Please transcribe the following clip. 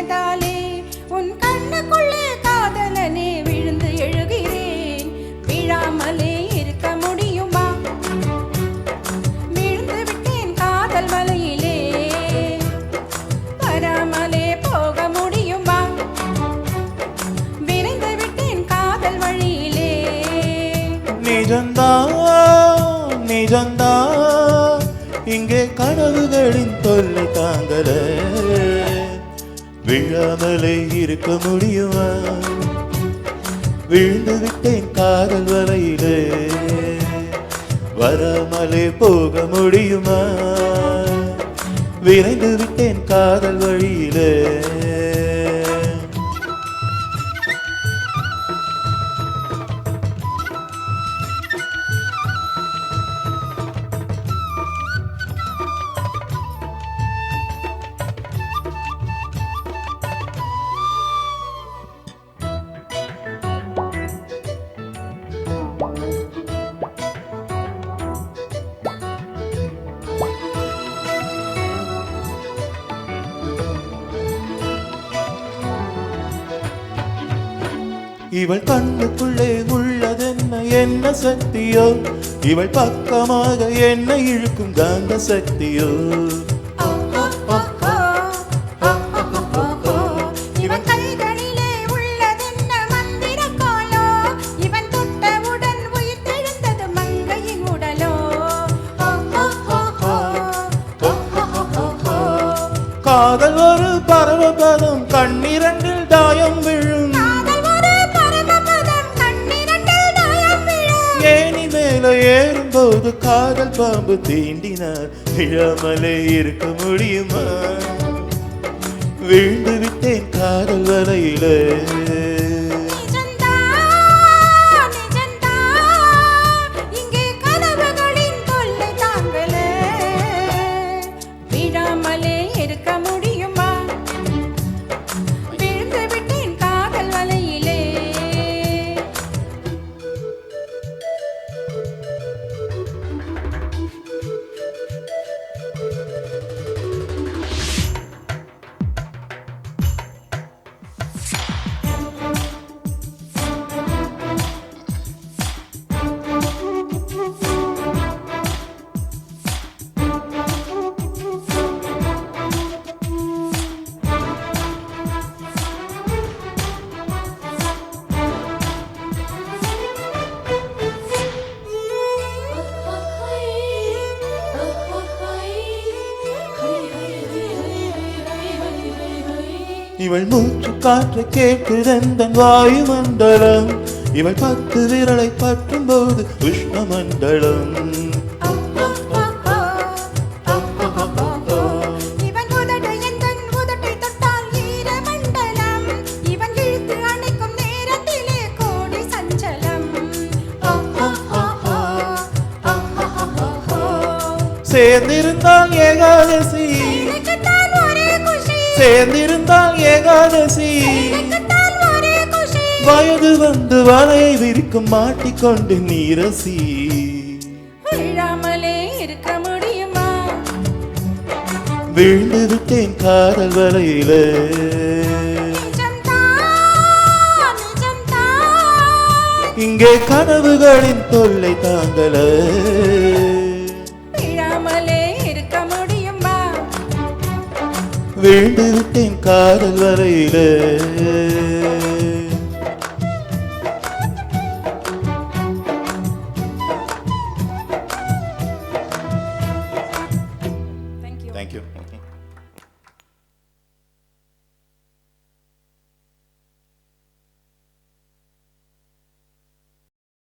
கண்டதாலே உன் கண்ணுக்குள்ளே காதலனே விழுந்து எழுகிறேன். விழாமலே இருக்க முடியுமா? விழுந்து விட்டேன் காதல் வலையிலே, வராமலே போக முடியுமா? விரைந்து விட்டேன் காதல் வழியிலே. நிஜந்தான் நிஜந்தான் இங்கே கனவுகளின் தொல்லை தாங்கல, விழாமலே இருக்க முடியுமா? விழுந்து விட்டேன் காதல் வலையிலே, வராமலே போக முடியுமா? விரைந்து விட்டேன் காதல் வழியிலே. இவள் கண்ணுக்குள்ளே உள்ளதென்ன என்ன சக்தியோ, இவள் பக்கமாக என்ன இழுக்கும் காந்த சக்தியோ. இவன் கைகளிலே உள்ளதென்ன மந்திர கோலோ, இவன் தொட்டவுடன் உயிர் தெழுந்தது மங்கையின் உடலோ. காதல் ஒரு பரமபதம் கண்ணிரண்டில் தாயம் விழும், ஏனி மேல ஏறும்போது காதல் பாம்பு தீண்டினார். விழாமலே இருக்க முடியுமா? விழுந்து விட்டேன் காதல் வலையிலே. இங்கே கனவுகளின் தொல்லை தாங்கல, விழாமலே இருக்க முடியுமா? விழுந்து விட்டேன் காதல் வலையிலே. இவள் மூச்சு காற்றை கேட்கிறந்தன் வாயுமண்டலம், இவள் 10 விரலை பற்றும் போது உஷ்ணமண்டலம். இவன் உதடு எந்தன் உதட்டை தொட்டால் ஈரமண்டலம், இவன் இழுத்து அணைக்கும் நேரத்திலே கோடி சஞ்சலம். சேர்ந்திருந்தால் ஏகாதசி, சேர்ந்திருந்தால் ஏகாதசி, வயது வந்து வலையை விரிக்கும் மாட்டிக்கொண்டு நீரசி. விழாமலே இருக்க முடியுமா? விழுந்து விட்டேன் காதல் வலையிலே. இங்கே கனவுகளின் தொல்லை தாங்கல, விழாமலே இருக்க முடியுமா? விழுந்து விட்டேன் காதல் வலையிலே.